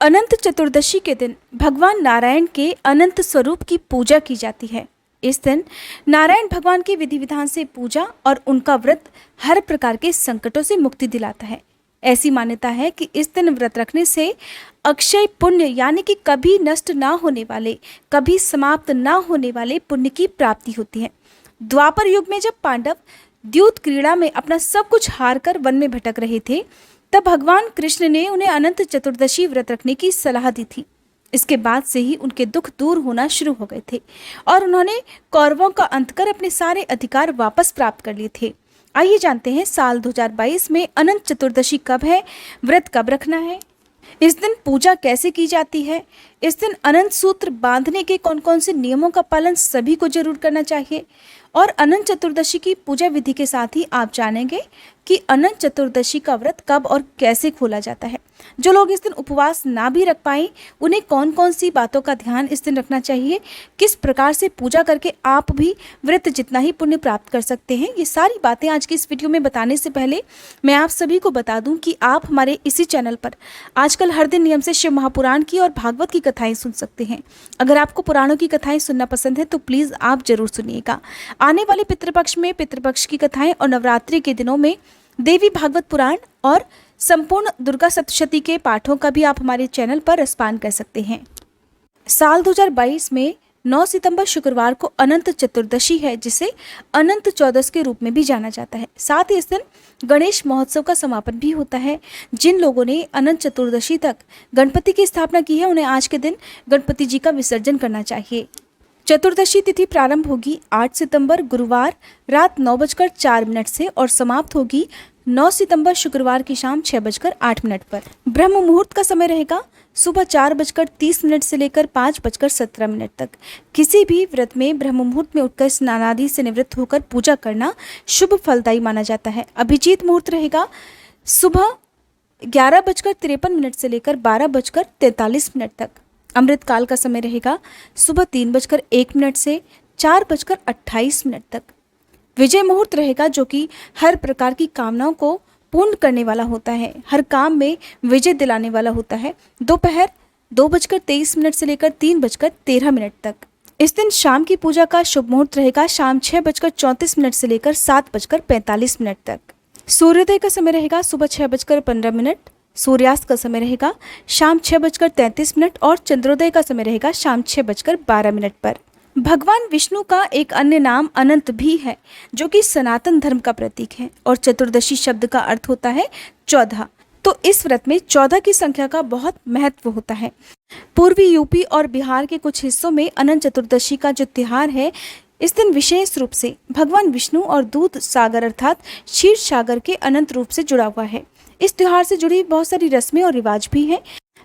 अनंत चतुर्दशी के दिन भगवान नारायण के अनंत स्वरूप की पूजा की जाती है। इस दिन नारायण भगवान के विधि विधान से पूजा और उनका व्रत हर प्रकार के संकटों से मुक्ति दिलाता है। ऐसी मान्यता है कि इस दिन व्रत रखने से अक्षय पुण्य यानी कि कभी नष्ट ना होने वाले, कभी समाप्त ना होने वाले पुण्य की प्राप्ति होती है। द्वापर युग में जब पांडव द्यूत क्रीड़ा में अपना सब कुछ हार कर वन में भटक रहे थे, तब भगवान कृष्ण ने उन्हें अनंत चतुर्दशी व्रत रखने की सलाह दी थी। इसके बाद से ही उनके दुख दूर होना शुरू हो गए थे और उन्होंने कौरवों का अंत कर अपने सारे अधिकार वापस प्राप्त कर लिए थे। आइए जानते हैं साल 2022 में अनंत चतुर्दशी कब है, व्रत कब रखना है, इस दिन पूजा कैसे की जाती है, इस दिन अनंत सूत्र बांधने के कौन कौन से नियमों का पालन सभी को जरूर करना चाहिए। और अनंत चतुर्दशी की पूजा विधि के साथ ही आप जानेंगे कि अनंत चतुर्दशी का व्रत कब और कैसे खोला जाता है। जो लोग इस दिन उपवास ना भी रख पाए, उन्हें कौन कौन सी बातों का ध्यान इस दिन रखना चाहिए, किस प्रकार से पूजा करके आप भी व्रत जितना ही पुण्य प्राप्त कर सकते हैं, ये सारी बातें आज की इस वीडियो में बताने से पहले मैं आप सभी को बता दूं कि आप हमारे इसी चैनल पर आजकल हर दिन नियम से शिव महापुराण की और भागवत की कथाएं सुन सकते हैं। अगर आपको पुराणों की कथाएं सुनना पसंद है तो प्लीज़ आप जरूर सुनिएगा। आने वाले पितृपक्ष में पितृपक्ष की कथाएं और नवरात्रि के दिनों में देवी भागवत पुराण और संपूर्ण दुर्गा सप्तशती के पाठों का भी आप हमारे चैनल पर रसपान कर सकते हैं। साल 2022 में 9 सितंबर शुक्रवार को अनंत चतुर्दशी है, जिसे अनंत चौदस के रूप में भी जाना जाता है। साथ ही इस दिन गणेश महोत्सव का समापन भी होता है। जिन लोगों ने अनंत चतुर्दशी तक गणपति की स्थापना की है, उन्हें आज के दिन गणपति जी का विसर्जन करना चाहिए। चतुर्दशी तिथि प्रारंभ होगी 8 सितंबर गुरुवार रात 9:04 से और समाप्त होगी 9 सितंबर शुक्रवार की शाम 6:08 पर। ब्रह्म मुहूर्त का समय रहेगा सुबह 4:30 से लेकर 5:17 तक। किसी भी व्रत में ब्रह्म मुहूर्त में उठकर स्नानादि से निवृत्त होकर पूजा करना शुभ फलदायी माना जाता है। अभिजीत मुहूर्त रहेगा सुबह 11:53 से लेकर 12:43 तक। अमृत काल का समय रहेगा सुबह 3:01 से 4:28 तक। विजय मुहूर्त रहेगा जो कि हर प्रकार की कामनाओं को पूर्ण करने वाला होता है, हर काम में विजय दिलाने वाला होता है। दोपहर 2:23 से लेकर 3:13 तक। इस दिन शाम की पूजा का शुभ मुहूर्त रहेगा शाम 6:34 से लेकर 7:45 तक। सूर्योदय का समय रहेगा सुबह 6:15। सूर्यास्त का समय रहेगा शाम 6:33 और चंद्रोदय का समय रहेगा शाम 6:12 पर। भगवान विष्णु का एक अन्य नाम अनंत भी है, जो कि सनातन धर्म का प्रतीक है और चतुर्दशी शब्द का अर्थ होता है 14। तो इस व्रत में 14 की संख्या का बहुत महत्व होता है। पूर्वी यूपी और बिहार के कुछ हिस्सों में अनंत चतुर्दशी का जो त्योहार है, इस दिन विशेष रूप से भगवान विष्णु और दूध सागर अर्थात क्षीर सागर के अनंत रूप से जुड़ा हुआ है। इस त्योहार से जुड़ी बहुत सारी रस्में और रिवाज भी हैं,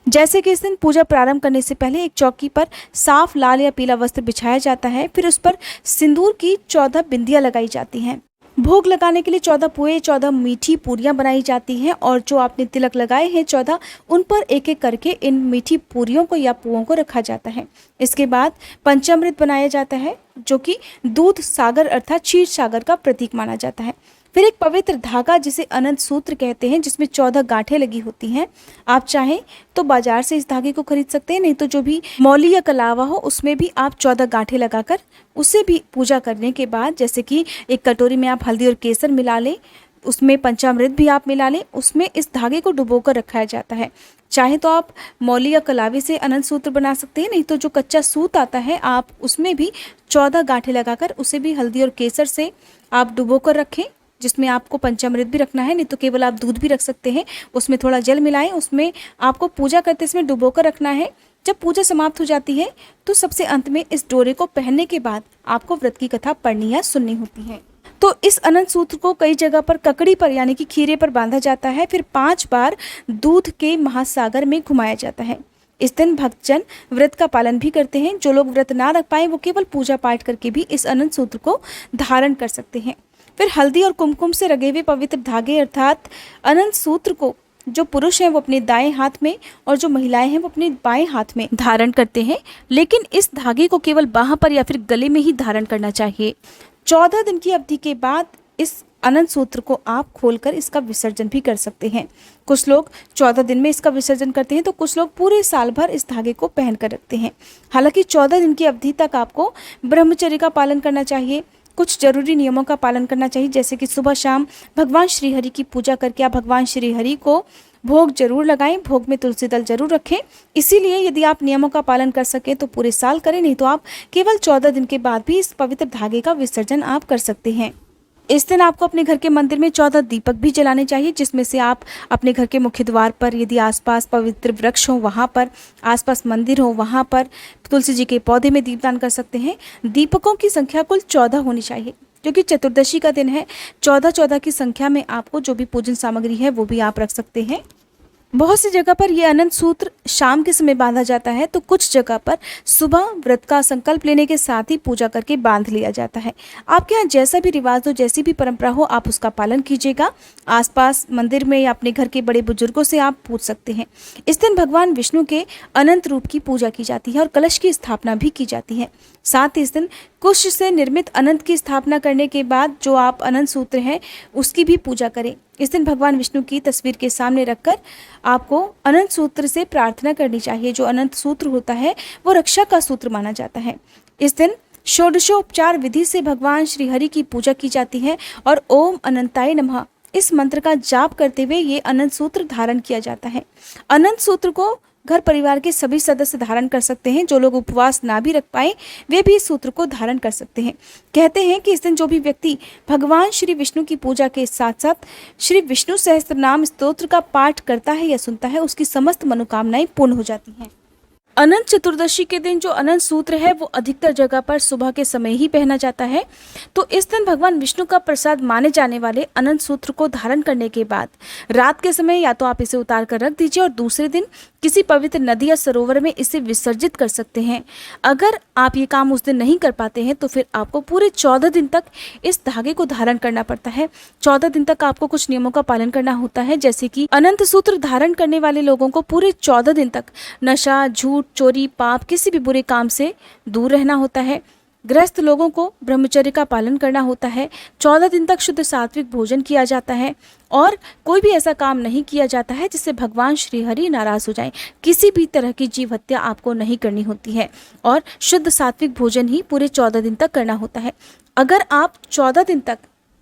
जैसे कि इस दिन पूजा प्रारंभ करने से पहले एक चौकी पर साफ लाल या पीला वस्त्र बिछाया जाता है। फिर उस पर सिंदूर की 14 बिंदियां लगाई जाती हैं। भोग लगाने के लिए 14 पुए, 14 मीठी पूरियां बनाई जाती हैं और जो आपने तिलक लगाए हैं 14, उन पर एक एक करके इन मीठी पूरियों को या पुओं को रखा जाता है। इसके बाद पंचामृत बनाया जाता है, जो कि दूध सागर अर्थात क्षीर सागर का प्रतीक माना जाता है। फिर एक पवित्र धागा जिसे अनंत सूत्र कहते हैं, जिसमें 14 गांठें लगी होती हैं। आप चाहें तो बाजार से इस धागे को खरीद सकते हैं, नहीं तो जो भी मौली या कलावा हो उसमें भी आप 14 गांठें लगाकर उसे भी पूजा करने के बाद, जैसे कि एक कटोरी में आप हल्दी और केसर मिला लें, उसमें पंचामृत भी आप मिला लें, उसमें इस धागे को डुबोकर रखा जाता है। चाहे तो आप मौली या कलावे से अनंत सूत्र बना सकते हैं, नहीं तो जो कच्चा सूत आता है आप उसमें भी 14 गांठें लगाकर उसे भी हल्दी और केसर से आप डुबोकर रखें, जिसमें आपको पंचामृत भी रखना है, नहीं तो केवल आप दूध भी रख सकते हैं। उसमें थोड़ा जल मिलाएं, उसमें आपको पूजा करते समय डुबोकर रखना है। जब पूजा समाप्त हो जाती है तो सबसे अंत में इस डोरे को पहनने के बाद आपको व्रत की कथा पढ़नी या सुननी होती है। तो इस अनंत सूत्र को कई जगह पर ककड़ी पर यानी कि खीरे पर बांधा जाता है, फिर 5 बार दूध के महासागर में घुमाया जाता है। इस दिन भक्तजन व्रत का पालन भी करते हैं। जो लोग व्रत ना रख पाए वो केवल पूजा पाठ करके भी इस अनंत सूत्र को धारण कर सकते हैं। फिर हल्दी और कुमकुम से रंगे हुए पवित्र धागे अर्थात अनंत सूत्र को जो पुरुष हैं वो अपने दाएं हाथ में और जो महिलाएं हैं वो अपने बाएं हाथ में धारण करते हैं, लेकिन इस धागे को केवल बाह पर या फिर गले में ही धारण करना चाहिए। 14 दिन की अवधि के बाद इस अनंत सूत्र को आप खोलकर इसका विसर्जन भी कर सकते हैं। कुछ लोग 14 दिन में इसका विसर्जन करते हैं तो कुछ लोग पूरे साल भर इस धागे को पहन कर रखते हैं। हालांकि 14 दिन की अवधि तक आपको ब्रह्मचर्य का पालन करना चाहिए। कुछ जरूरी नियमों का पालन करना चाहिए, जैसे कि सुबह शाम भगवान श्री हरि की पूजा करके आप भगवान श्री हरि को भोग जरूर लगाएं, भोग में तुलसी दल जरूर रखें। इसीलिए यदि आप नियमों का पालन कर सकें तो पूरे साल करें, नहीं तो आप केवल 14 दिन के बाद भी इस पवित्र धागे का विसर्जन आप कर सकते हैं। इस दिन आपको अपने घर के मंदिर में 14 दीपक भी जलाने चाहिए, जिसमें से आप अपने घर के मुख्य द्वार पर, यदि आसपास पवित्र वृक्ष हो वहाँ पर, आसपास मंदिर हो वहाँ पर, तुलसी जी के पौधे में दीपदान कर सकते हैं। दीपकों की संख्या कुल 14 होनी चाहिए, क्योंकि चतुर्दशी का दिन है। 14 की संख्या में आपको जो भी पूजन सामग्री है वो भी आप रख सकते हैं। बहुत सी जगह पर यह अनंत सूत्र शाम के समय बांधा जाता है, तो कुछ जगह पर सुबह व्रत का संकल्प लेने के साथ ही पूजा करके बांध लिया जाता है। आपके यहाँ जैसा भी रिवाज हो, जैसी भी परंपरा हो, आप उसका पालन कीजिएगा। आसपास मंदिर में या अपने घर के बड़े बुजुर्गों से आप पूछ सकते हैं। इस दिन भगवान विष्णु के अनंत रूप की पूजा की जाती है और कलश की स्थापना भी की जाती है। साथ ही इस दिन कुश से निर्मित अनंत की स्थापना करने के बाद जो आप अनंत सूत्र हैं उसकी भी पूजा करें। इस दिन भगवान विष्णु की तस्वीर के सामने रखकर आपको अनंत सूत्र से प्रार्थना करनी चाहिए। जो अनंत सूत्र होता है वो रक्षा का सूत्र माना जाता है। इस दिन षोडशोपचार विधि से भगवान श्री हरि की पूजा की जाती है और ओम अनंताय नमः इस मंत्र का जाप करते हुए ये अनंत सूत्र धारण किया जाता है। अनंत सूत्र को घर परिवार के सभी सदस्य धारण कर सकते हैं। जो लोग उपवास ना भी रख पाए वे भी इस सूत्र को धारण कर सकते हैं। कहते हैं कि इस दिन जो भी व्यक्ति भगवान श्री विष्णु की पूजा के साथ साथ श्री विष्णु सहस्त्रनाम स्तोत्र का पाठ करता है या सुनता है, उसकी समस्त मनोकामनाएं पूर्ण हो जाती हैं। अनंत चतुर्दशी के दिन जो अनंत सूत्र है वो अधिकतर जगह पर सुबह के समय ही पहना जाता है। तो इस दिन भगवान विष्णु का प्रसाद माने जाने वाले अनंत सूत्र को धारण करने के बाद रात के समय या तो आप इसे उतार कर रख दीजिए और दूसरे दिन किसी पवित्र नदी या सरोवर में इसे विसर्जित कर सकते हैं। अगर आप ये काम उस दिन नहीं कर पाते हैं तो फिर आपको पूरे 14 दिन तक इस धागे को धारण करना पड़ता है। 14 दिन तक आपको कुछ नियमों का पालन करना होता है, जैसे कि अनंत सूत्र धारण करने वाले लोगों को पूरे 14 दिन तक नशा, झूठ, चोरी, पाप, किसी भी बुरे काम से दूर रहना होता है। गृहस्थ लोगों को ब्रह्मचर्य का पालन करना होता है। 14 दिन तक शुद्ध सात्विक भोजन किया जाता है और कोई भी ऐसा काम नहीं किया जाता है जिससे भगवान श्री हरि नाराज हो जाएं। किसी भी तरह की जीव हत्या आपको नहीं करनी होती है और शुद्ध सात्विक भोजन ही पूरे 14 दिन तक करना होता है। अगर आप 14 दिन तक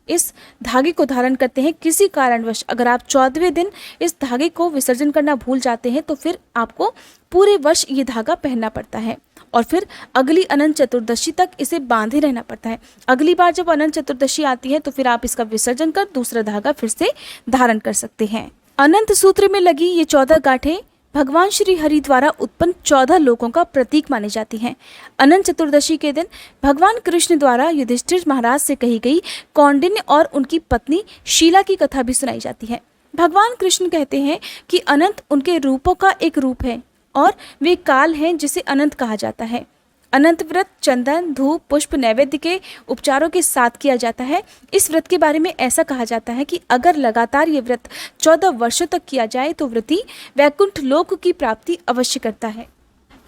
इस धागे को धारण करते हैं, किसी कारणवश अगर आप 14वें दिन इस धागे को विसर्जन करना भूल जाते हैं तो फिर आपको पूरे वर्ष ये धागा पहनना पड़ता है और फिर अगली अनंत चतुर्दशी तक इसे बांधे रहना पड़ता है। अगली बार जब अनंत चतुर्दशी आती है तो फिर आप इसका विसर्जन कर दूसरा धागा फिर से धारण कर सकते हैं। अनंत सूत्र में लगी ये 14 गांठें भगवान श्री हरि द्वारा उत्पन्न 14 लोकों का प्रतीक मानी जाती हैं। अनंत चतुर्दशी के दिन भगवान कृष्ण द्वारा युधिष्ठिर महाराज से कही गई कौंडिन्य और उनकी पत्नी शीला की कथा भी सुनाई जाती है। भगवान कृष्ण कहते हैं कि अनंत उनके रूपों का एक रूप है और वे काल हैं जिसे अनंत कहा जाता है। अनंत व्रत चंदन, धूप, पुष्प, नैवेद्य के उपचारों के साथ किया जाता है। इस व्रत के बारे में ऐसा कहा जाता है कि अगर लगातार ये व्रत 14 वर्षों तक किया जाए तो व्रती वैकुंठ लोक की प्राप्ति अवश्य करता है।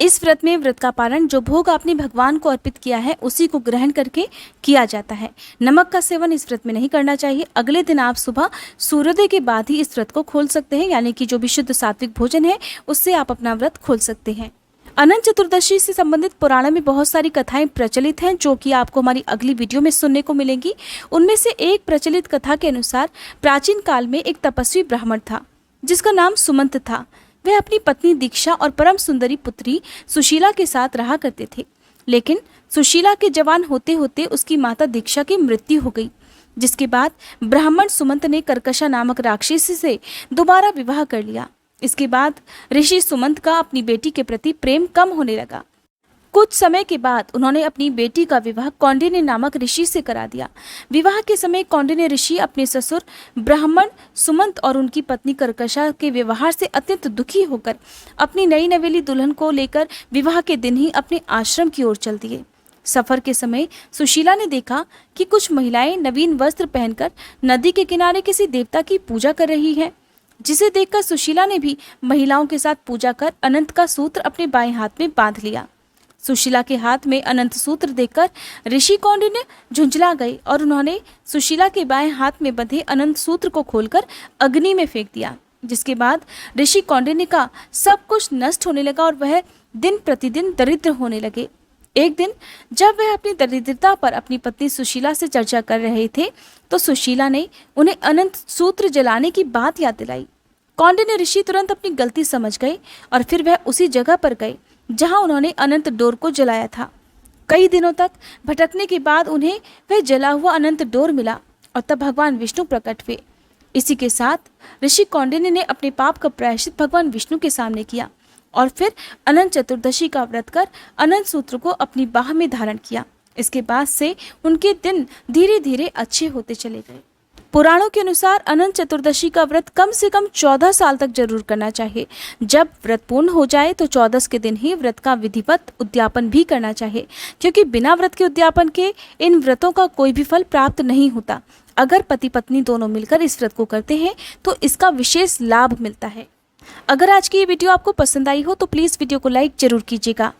इस व्रत में व्रत का पालन जो भोग आपने भगवान को अर्पित किया है उसी को ग्रहण करके किया जाता है। नमक का सेवन इस व्रत में नहीं करना चाहिए। अगले दिन आप सुबह सूर्योदय के बाद ही इस व्रत को खोल सकते हैं, यानी कि जो भी शुद्ध सात्विक भोजन है उससे आप अपना व्रत खोल सकते हैं। अनंत चतुर्दशी से संबंधित पुराणों में बहुत सारी कथाएं प्रचलित हैं जो कि आपको हमारी अगली वीडियो में सुनने को मिलेंगी। उनमें से एक प्रचलित कथा के अनुसार प्राचीन काल में एक तपस्वी ब्राह्मण था जिसका नाम सुमंत था। वह अपनी पत्नी दीक्षा और परम सुंदरी पुत्री सुशीला के साथ रहा करते थे, लेकिन सुशीला के जवान होते होते उसकी माता दीक्षा की मृत्यु हो गई, जिसके बाद ब्राह्मण सुमंत ने कर्कशा नामक राक्षसी से दोबारा विवाह कर लिया। इसके बाद ऋषि सुमंत का अपनी बेटी के प्रति प्रेम कम होने लगा। कुछ समय के बाद उन्होंने अपनी बेटी का विवाह कौंडिन्य नामक ऋषि से करा दिया। विवाह के समय कौंडिन्य ऋषि अपने ससुर ब्राह्मण सुमंत और उनकी पत्नी कर्कशा के व्यवहार से अत्यंत दुखी होकर अपनी नई नवेली दुल्हन को लेकर विवाह के दिन ही अपने आश्रम की ओर चल दिए। सफर के समय सुशीला ने देखा कि कुछ महिलाएं नवीन वस्त्र पहनकर नदी के किनारे किसी देवता की पूजा कर रही हैं, जिसे देखकर सुशीला ने भी महिलाओं के साथ पूजा कर अनंत का सूत्र अपने बाएं हाथ में बांध लिया। सुशीला के हाथ में अनंत सूत्र देखकर ऋषि कौंडिन्य झुंझला गई और उन्होंने सुशीला के बाएं हाथ में बंधे अनंत सूत्र को खोलकर अग्नि में फेंक दिया, जिसके बाद ऋषि कौंडिन्य का सब कुछ नष्ट होने लगा और वह दिन प्रतिदिन दरिद्र होने लगे। एक दिन जब वह अपनी दरिद्रता पर अपनी पत्नी सुशीला से चर्चा कर रहे थे तो सुशीला ने उन्हें अनंत सूत्र जलाने की बात याद दिलाई। कौंडिन्य ऋषि तुरंत अपनी गलती समझ गए और फिर वह उसी जगह पर गए जहां उन्होंने अनंत डोर को जलाया था। कई दिनों तक भटकने के बाद उन्हें वह जला हुआ अनंत डोर मिला और तब भगवान विष्णु प्रकट हुए। इसी के साथ ऋषि कौंडिन्य ने अपने पाप का प्रायश्चित भगवान विष्णु के सामने किया और फिर अनंत चतुर्दशी का व्रत कर अनंत सूत्र को अपनी बाह में धारण किया। इसके बाद से उनके दिन धीरे धीरे अच्छे होते चले गए। पुराणों के अनुसार अनंत चतुर्दशी का व्रत कम से कम 14 साल तक जरूर करना चाहिए। जब व्रत पूर्ण हो जाए तो 14 के दिन ही व्रत का विधिवत उद्यापन भी करना चाहिए, क्योंकि बिना व्रत के उद्यापन के इन व्रतों का कोई भी फल प्राप्त नहीं होता। अगर पति पत्नी दोनों मिलकर इस व्रत को करते हैं तो इसका विशेष लाभ मिलता है। अगर आज की ये वीडियो आपको पसंद आई हो तो प्लीज़ वीडियो को लाइक जरूर कीजिएगा।